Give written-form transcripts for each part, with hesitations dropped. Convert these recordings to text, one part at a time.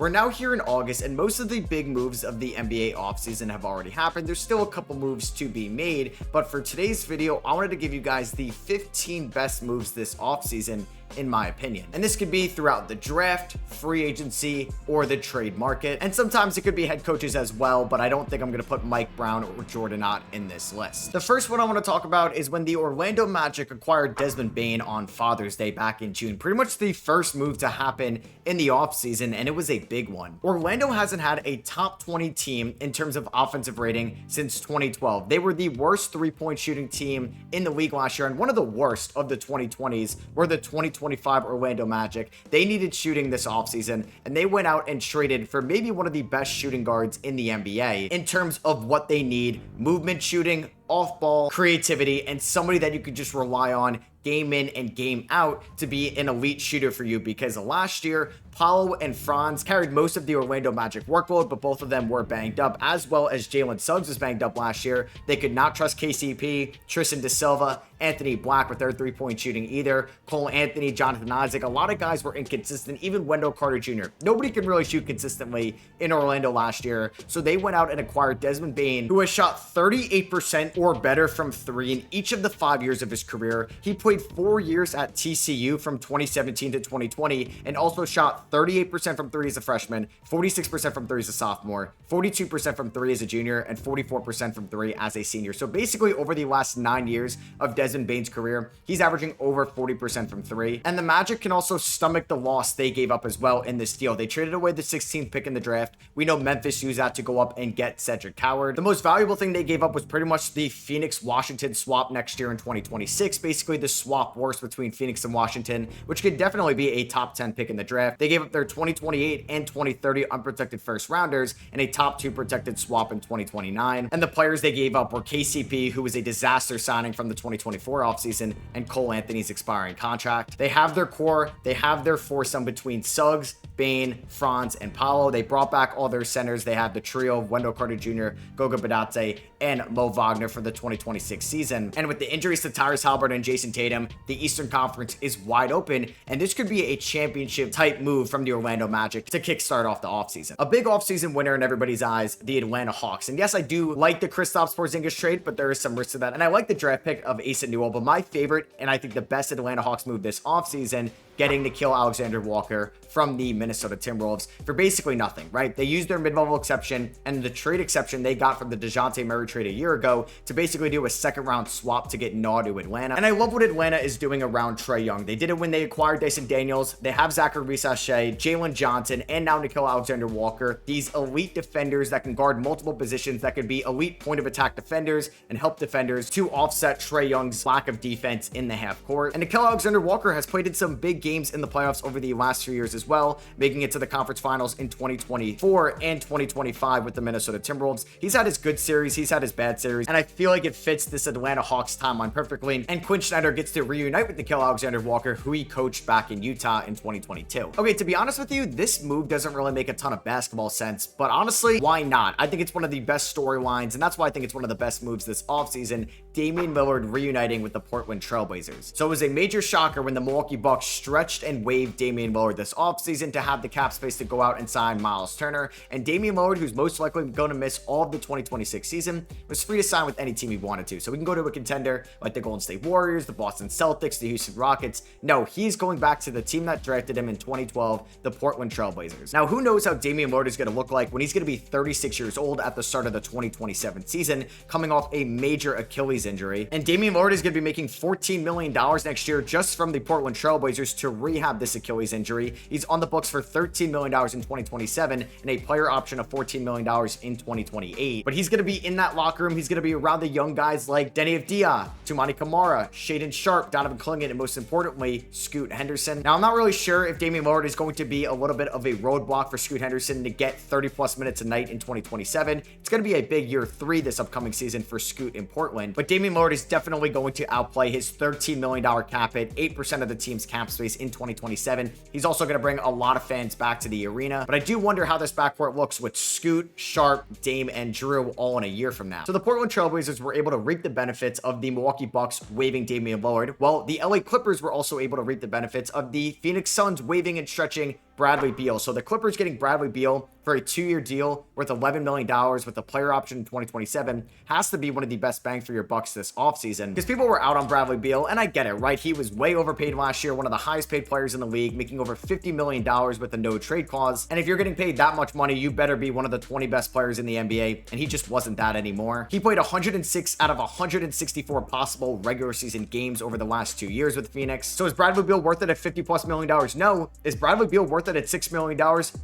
We're now here in August, and most of the big moves of the NBA offseason have already happened. There's still a couple moves to be made, but for today's video, I wanted to give you guys the 15 best moves this offseason, in my opinion. And this could be throughout the draft, free agency, or the trade market. And sometimes it could be head coaches as well, but I don't think I'm going to put Mike Brown or Jordan Ott in this list. The first one I want to talk about is when the Orlando Magic acquired Desmond Bane on Father's Day back in June. Pretty much the first move to happen in the offseason, and it was a big one. Orlando hasn't had a top 20 team in terms of offensive rating since 2012. They were the worst three-point shooting team in the league last year, and one of the worst of the 2020s were the 2025 Orlando Magic. They needed shooting this offseason, and they went out and traded for maybe one of the best shooting guards in the NBA in terms of what they need: movement shooting, off-ball creativity, and somebody that you could just rely on game in and game out to be an elite shooter for you, because last year Powell and Franz carried most of the Orlando Magic workload, but both of them were banged up, as well as Jalen Suggs was banged up last year. They could not trust KCP, Tristan DeSilva, Anthony Black with their three-point shooting either. Cole Anthony, Jonathan Isaac, a lot of guys were inconsistent, even Wendell Carter Jr. Nobody could really shoot consistently in Orlando last year, so they went out and acquired Desmond Bane, who has shot 38% or better from three in each of the 5 years of his career. He played 4 years at TCU from 2017 to 2020 and also shot 38% from three as a freshman, 46% from three as a sophomore, 42% from three as a junior, and 44% from three as a senior. So basically over the last 9 years of Desmond Bane's career, he's averaging over 40% from three. And the Magic can also stomach the loss they gave up as well in this deal. They traded away the 16th pick in the draft. We know Memphis used that to go up and get Cedric Howard. The most valuable thing they gave up was pretty much the Phoenix-Washington swap next year in 2026, basically the swap worst between Phoenix and Washington, which could definitely be a top 10 pick in the draft. They gave up their 2028 and 2030 unprotected first rounders and a top 2 protected swap in 2029. And the players they gave up were KCP, who was a disaster signing from the 2024 offseason, and Cole Anthony's expiring contract. They have their core, they have their foursome between Suggs, Bane, Franz, and Powell. They brought back all their centers. They have the trio of Wendell Carter Jr., Goga Bitadze, and Mo Wagner for the 2026 season. And with the injuries to Tyrese Haliburton and Jason Tatum, the Eastern Conference is wide open, and this could be a championship type move from the Orlando Magic to kickstart off the offseason. A big offseason winner in everybody's eyes, the Atlanta Hawks. And yes, I do like the Kristaps Porzingis trade, but there is some risk to that. And I like the draft pick of Asa Newell, but my favorite, and I think the best Atlanta Hawks move this offseason, getting Nickeil Alexander-Walker from the Minnesota Timberwolves for basically nothing, right? They used their mid-level exception and the trade exception they got from the DeJounte Murray trade a year ago to basically do a second-round swap to get Naw to Atlanta. And I love what Atlanta is doing around Trae Young. They did it when they acquired Dyson Daniels. They have Zachary Sachet, Jalen Johnson, and now Nickeil Alexander-Walker. These elite defenders that can guard multiple positions, that could be elite point-of-attack defenders and help defenders to offset Trae Young's lack of defense in the half court. And Nickeil Alexander-Walker has played in some big games in the playoffs over the last 2 years as well, making it to the conference finals in 2024 and 2025 with the Minnesota Timberwolves. He's had his good series, he's had his bad series, and I feel like it fits this Atlanta Hawks timeline perfectly. And Quinn Snyder gets to reunite with Nickeil Alexander-Walker, who he coached back in Utah in 2022. Okay, to be honest with you, this move doesn't really make a ton of basketball sense, but honestly, why not? I think it's one of the best storylines, and that's why I think it's one of the best moves this offseason: Damian Lillard reuniting with the Portland Trailblazers. So it was a major shocker when the Milwaukee Bucks stretched and waived Damian Lillard this offseason to have the cap space to go out and sign Miles Turner. And Damian Lillard, who's most likely going to miss all of the 2026 season, was free to sign with any team he wanted to. So we can go to a contender like the Golden State Warriors, the Boston Celtics, the Houston Rockets. No, he's going back to the team that drafted him in 2012, the Portland Trailblazers. Now, who knows how Damian Lillard is going to look like when he's going to be 36 years old at the start of the 2027 season, coming off a major Achilles injury. And Damian Lillard is going to be making $14 million next year just from the Portland Trailblazers to rehab this Achilles injury. He's on the books for $13 million in 2027 and a player option of $14 million in 2028. But he's going to be in that locker room. He's going to be around the young guys like Denny Avdia, Tumani Kamara, Shaedon Sharpe, Donovan Clingan, and most importantly, Scoot Henderson. Now, I'm not really sure if Damian Lillard is going to be a little bit of a roadblock for Scoot Henderson to get 30+ minutes a night in 2027. It's going to be a big year 3 this upcoming season for Scoot in Portland. But Damian Lillard is definitely going to outplay his $13 million cap hit, 8% of the team's cap space in 2027. He's also going to bring a lot of fans back to the arena. But I do wonder how this backcourt looks with Scoot, Sharp, Dame, and Drew all in a year from now. So the Portland Trailblazers were able to reap the benefits of the Milwaukee Bucks waiving Damian Lillard, while the LA Clippers were also able to reap the benefits of the Phoenix Suns waiving and stretching Bradley Beal. So the Clippers getting Bradley Beal for a 2-year deal worth $11 million with a player option in 2027 has to be one of the best bang for your bucks this offseason, because people were out on Bradley Beal, and I get it, right? He was way overpaid last year, one of the highest paid players in the league, making over $50 million with a no trade clause. And if you're getting paid that much money, you better be one of the 20 best players in the NBA, and he just wasn't that anymore. He played 106 out of 164 possible regular season games over the last 2 years with Phoenix. So is Bradley Beal worth it at $50+ million? No. Is Bradley Beal worth it at $6 million?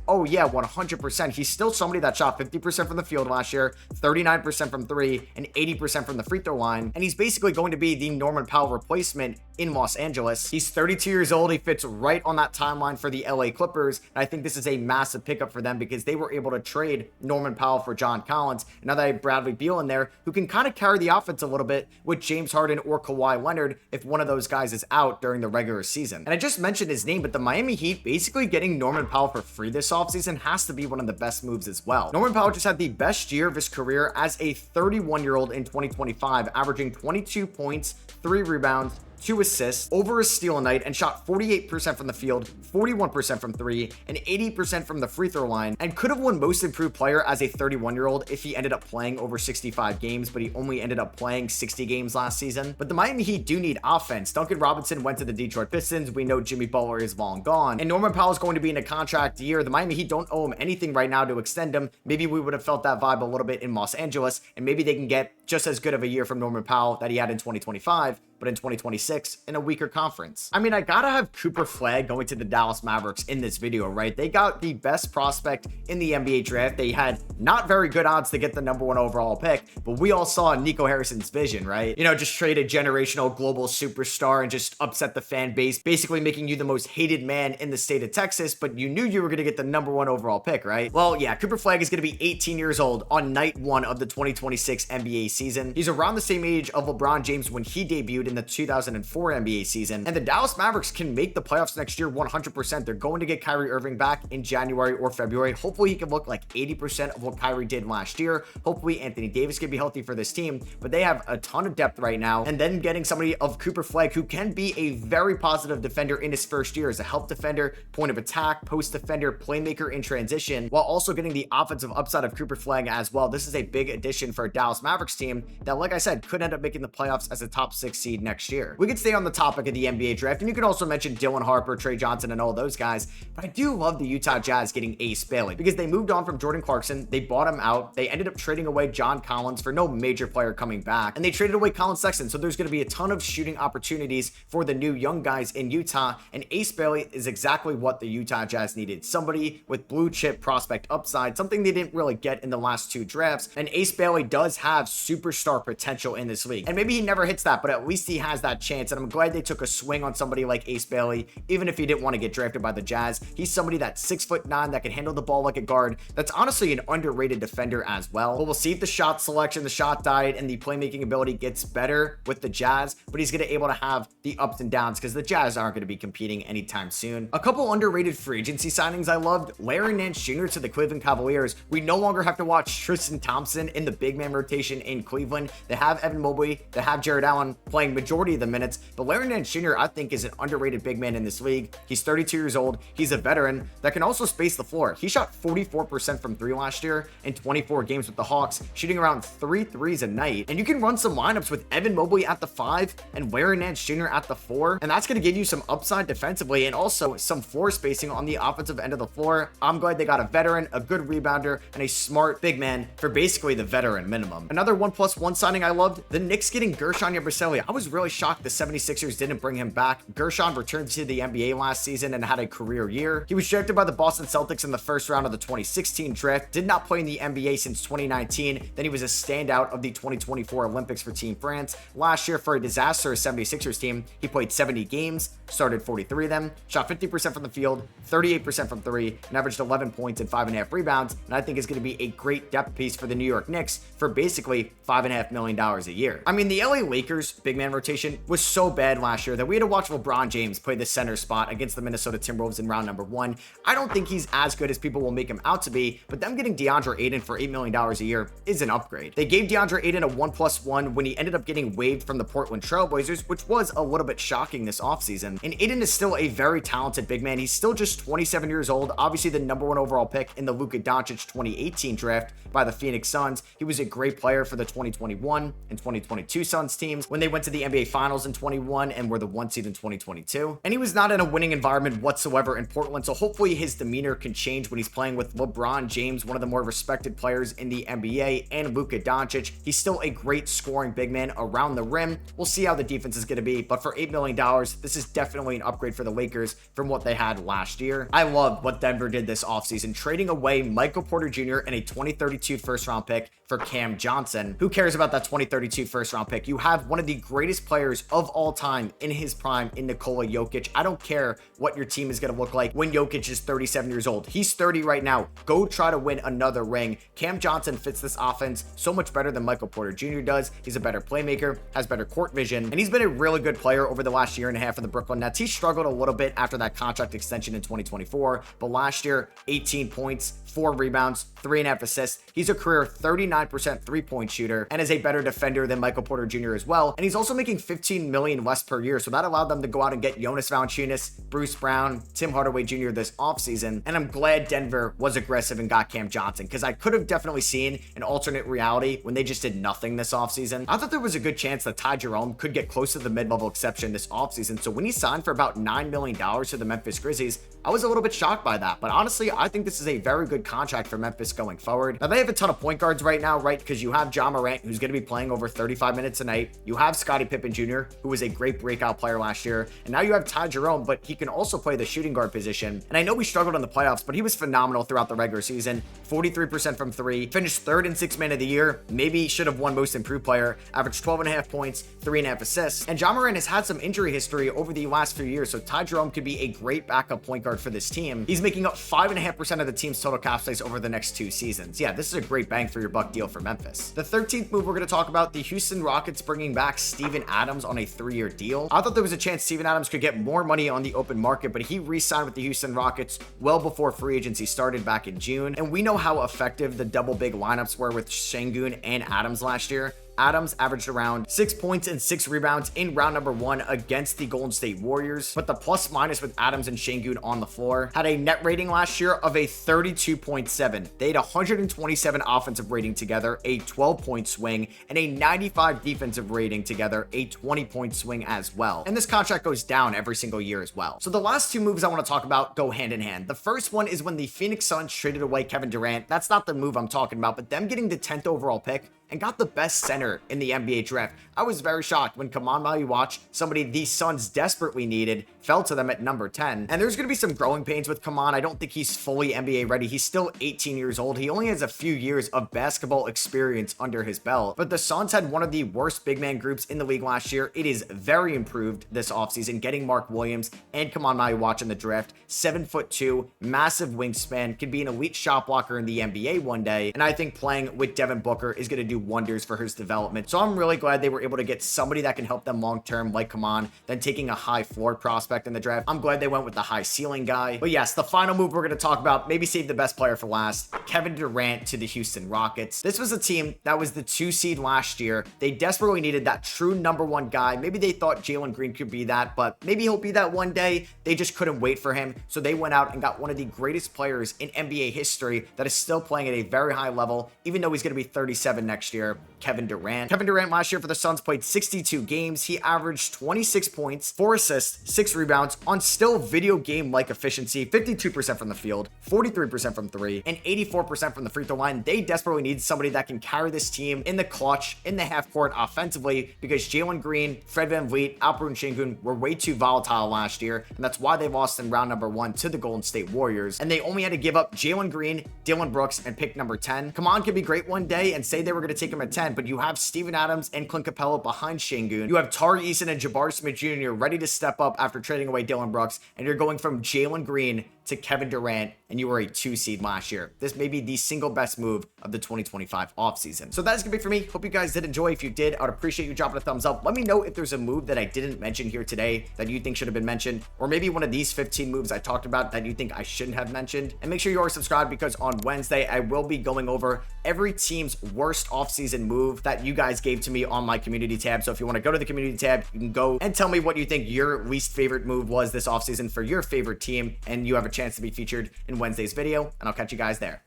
Oh yeah, 100%. He's still somebody that shot 50% from the field last year, 39% from three, and 80% from the free throw line. And he's basically going to be the Norman Powell replacement in Los Angeles. He's 32 years old. He fits right on that timeline for the LA Clippers. And I think this is a massive pickup for them because they were able to trade Norman Powell for John Collins. And now they have Bradley Beal in there who can kind of carry the offense a little bit with James Harden or Kawhi Leonard if one of those guys is out during the regular season. And I just mentioned his name, but the Miami Heat basically getting Norman Powell for free this offseason has to be one of the best moves as well. Norman Powell just had the best year of his career as a 31-year-old in 2025, averaging 22 points, 3 rebounds, 2 assists, over a steal a night, and shot 48% from the field, 41% from 3, and 80% from the free throw line, and could have won most improved player as a 31-year-old if he ended up playing over 65 games, but he only ended up playing 60 games last season. But the Miami Heat do need offense. Duncan Robinson went to the Detroit Pistons. We know Jimmy Butler is long gone, and Norman Powell is going to be in a contract year. The Miami Heat don't owe him anything right now to extend him. Maybe we would have felt that vibe a little bit in Los Angeles, and maybe they can get just as good of a year from Norman Powell that he had in 2025, but in 2026 in a weaker conference. I mean, I gotta have Cooper Flagg going to the Dallas Mavericks in this video, right? They got the best prospect in the NBA draft. They had not very good odds to get the #1 overall pick, but we all saw Nico Harrison's vision, right? You know, just trade a generational global superstar and just upset the fan base, basically making you the most hated man in the state of Texas, but you knew you were gonna get the #1 overall pick, right? Well, yeah, Cooper Flagg is gonna be 18 years old on night 1 of the 2026 NBA season. He's around the same age of LeBron James when he debuted in the 2004 NBA season, and the Dallas Mavericks can make the playoffs next year 100%. They're going to get Kyrie Irving back in January or February. Hopefully he can look like 80% of what Kyrie did last year. Hopefully Anthony Davis can be healthy for this team, but they have a ton of depth right now. And then getting somebody of Cooper Flagg who can be a very positive defender in his first year as a help defender, point of attack, post defender, playmaker in transition, while also getting the offensive upside of Cooper Flagg as well. This is a big addition for a Dallas Mavericks team that, like I said, could end up making the playoffs as a top 6 seed next year. We could stay on the topic of the NBA draft, and you could also mention Dylan Harper, Trey Johnson, and all those guys, but I do love the Utah Jazz getting Ace Bailey because they moved on from Jordan Clarkson. They bought him out. They ended up trading away John Collins for no major player coming back, and they traded away Colin Sexton, so there's going to be a ton of shooting opportunities for the new young guys in Utah, and Ace Bailey is exactly what the Utah Jazz needed. Somebody with blue chip prospect upside, something they didn't really get in the last 2 drafts, and Ace Bailey does have superstar potential in this league, and maybe he never hits that, but at least he has that chance, and I'm glad they took a swing on somebody like Ace Bailey, even if he didn't want to get drafted by the Jazz. He's somebody that's 6'9" that can handle the ball like a guard. That's honestly an underrated defender as well. But we'll see if the shot selection, the shot diet, and the playmaking ability gets better with the Jazz, but he's going to be able to have the ups and downs because the Jazz aren't going to be competing anytime soon. A couple underrated free agency signings I loved. Larry Nance Jr. to the Cleveland Cavaliers. We no longer have to watch Tristan Thompson in the big man rotation in Cleveland. They have Evan Mobley, they have Jared Allen playing majority of the minutes, but Larry Nance Jr. I think is an underrated big man in this league. He's 32 years old. He's a veteran that can also space the floor. He shot 44% from 3 last year in 24 games with the Hawks, shooting around 3 threes a night. And you can run some lineups with Evan Mobley at the 5 and Larry Nance Jr. at the 4, and that's going to give you some upside defensively and also some floor spacing on the offensive end of the floor. I'm glad they got a veteran, a good rebounder, and a smart big man for basically the veteran minimum. Another 1+1 signing I loved, the Knicks getting Gershon Yabusele. I was really shocked the 76ers didn't bring him back. Gershon returned to the NBA last season and had a career year. He was drafted by the Boston Celtics in the first round of the 2016 draft, did not play in the NBA since 2019. Then he was a standout of the 2024 Olympics for Team France. Last year, for a disastrous 76ers team, he played 70 games, started 43 of them, shot 50% from the field, 38% from 3, and averaged 11 points and 5.5 rebounds, and I think is going to be a great depth piece for the New York Knicks for basically $5.5 million a year. I mean, the LA Lakers big man rotation was so bad last year that we had to watch LeBron James play the center spot against the Minnesota Timberwolves in round number 1. I don't think he's as good as people will make him out to be, but them getting DeAndre Ayton for $8 million a year is an upgrade. They gave DeAndre Ayton a 1+1 when he ended up getting waived from the Portland Trailblazers, which was a little bit shocking this offseason. And Ayton is still a very talented big man. He's still just 27 years old, obviously the #1 overall pick in the Luka Doncic 2018 draft by the Phoenix Suns. He was a great player for the 2021 and 2022 Suns teams when they went to the NBA Finals in 21 and were the 1 seed in 2022. And he was not in a winning environment whatsoever in Portland, so hopefully his demeanor can change when he's playing with LeBron James, one of the more respected players in the NBA, and Luka Doncic. He's still a great scoring big man around the rim. We'll see how the defense is going to be, but for $8 million, this is definitely an upgrade for the Lakers from what they had last year. I love what Denver did this offseason, trading away Michael Porter Jr. and a 2032 first-round pick for Cam Johnson. Who cares about that 2032 first-round pick? You have one of the greatest players of all time in his prime in Nikola Jokic. I don't care what your team is going to look like when Jokic is 37 years old. He's 30 right now. Go try to win another ring. Cam Johnson fits this offense so much better than Michael Porter Jr. does. He's a better playmaker, has better court vision, and he's been a really good player over the last year and a half for the Brooklyn Nets. He struggled a little bit after that contract extension in 2024, but last year, 18 points, 4 rebounds, 3.5 assists. He's a career 39% three-point shooter and is a better defender than Michael Porter Jr. as well. And he's also making $15 million less per year, so that allowed them to go out and get Jonas Valanciunas, Bruce Brown, Tim Hardaway Jr. this offseason. And I'm glad Denver was aggressive and got Cam Johnson, because I could have definitely seen an alternate reality when they just did nothing this offseason. I thought there was a good chance that Ty Jerome could get close to the mid-level exception this offseason, so when he signed for about $9 million to the Memphis Grizzlies, I was a little bit shocked by that. But honestly, I think this is a very good contract for Memphis going forward. Now, they have a ton of point guards right now, right? Because you have Ja Morant, who's going to be playing over 35 minutes a night. You have Scottie Pippen Jr., who was a great breakout player last year. And now you have Ty Jerome, but he can also play the shooting guard position. And I know we struggled in the playoffs, but he was phenomenal throughout the regular season. 43% from 3, finished 3rd in 6th man of the year. Maybe he should have won most improved player, averaged 12.5 points, 3.5 assists. And Ja Morant has had some injury history over the last few years, so Ty Jerome could be a great backup point guard for this team. He's making up 5.5% of the team's total cap space over the next 2 seasons. Yeah, this is a great bang for your buck deal for Memphis. The 13th move we're going to talk about, the Houston Rockets bringing back Steven Adams on a 3-year deal. I thought there was a chance Steven Adams could get more money on the open market, but he re-signed with the Houston Rockets well before free agency started back in June. And we know how effective the double big lineups were with Şengün and Adams last year. Adams averaged around 6 points and 6 rebounds in round number 1 against the Golden State Warriors, but the plus minus with Adams and Şengün on the floor had a net rating last year of a 32.7. They had 127 offensive rating together, a 12-point swing, and a 95 defensive rating together, a 20-point swing as well. And this contract goes down every single year as well. So the last 2 moves I want to talk about go hand in hand. The first one is when the Phoenix Suns traded away Kevin Durant. That's not the move I'm talking about, but them getting the 10th overall pick and got the best center in the NBA draft. I was very shocked when Kaman Maliwatch, somebody the Suns desperately needed, fell to them at number 10. And there's going to be some growing pains with Kaman. I don't think he's fully NBA ready. He's still 18 years old. He only has a few years of basketball experience under his belt. But the Suns had one of the worst big man groups in the league last year. It is very improved this offseason, getting Mark Williams and Kaman Maliwatch in the draft. 7'2", massive wingspan, could be an elite shot blocker in the NBA one day. And I think playing with Devin Booker is going to do wonders for his development. So I'm really glad they were able to get somebody that can help them long-term like Kaman, than taking a high floor prospect in the draft. I'm glad they went with the high ceiling guy. But yes, the final move we're going to talk about, maybe save the best player for last, Kevin Durant to the Houston Rockets. This was a team that was the 2 seed last year. They desperately needed that true number 1 guy. Maybe they thought Jalen Green could be that, but maybe he'll be that one day. They just couldn't wait for him. So they went out and got one of the greatest players in NBA history that is still playing at a very high level, even though he's going to be 37 next year, Kevin Durant. Kevin Durant last year for the Suns played 62 games. He averaged 26 points, 4 assists, 6 rebounds on still video game-like efficiency, 52% from the field, 43% from 3, and 84% from the free throw line. They desperately need somebody that can carry this team in the clutch, in the half court offensively, because Jalen Green, Fred VanVleet, Alperen Şengün were way too volatile last year, and that's why they lost in round number 1 to the Golden State Warriors. And they only had to give up Jalen Green, Dillon Brooks, and pick number 10. Kaman could be great one day and say they were going to take him at 10, but you have Steven Adams and Clint Capella behind Şengün. You have Tari Eason and Jabari Smith Jr. ready to step up after trading away Dillon Brooks, and you're going from Jalen Green to Kevin Durant, and you were a 2 seed last year. This may be the single best move of the 2025 offseason. So that's gonna be it for me. Hope you guys did enjoy. If you did, I would appreciate you dropping a thumbs up. Let me know if there's a move that I didn't mention here today that you think should have been mentioned, or maybe one of these 15 moves I talked about that you think I shouldn't have mentioned. And make sure you are subscribed, because on Wednesday I will be going over every team's worst offseason move that you guys gave to me on my community tab. So if you want to go to the community tab, you can go and tell me what you think your least favorite move was this offseason for your favorite team, and you have a chance to be featured in Wednesday's video, and I'll catch you guys there.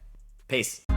Peace.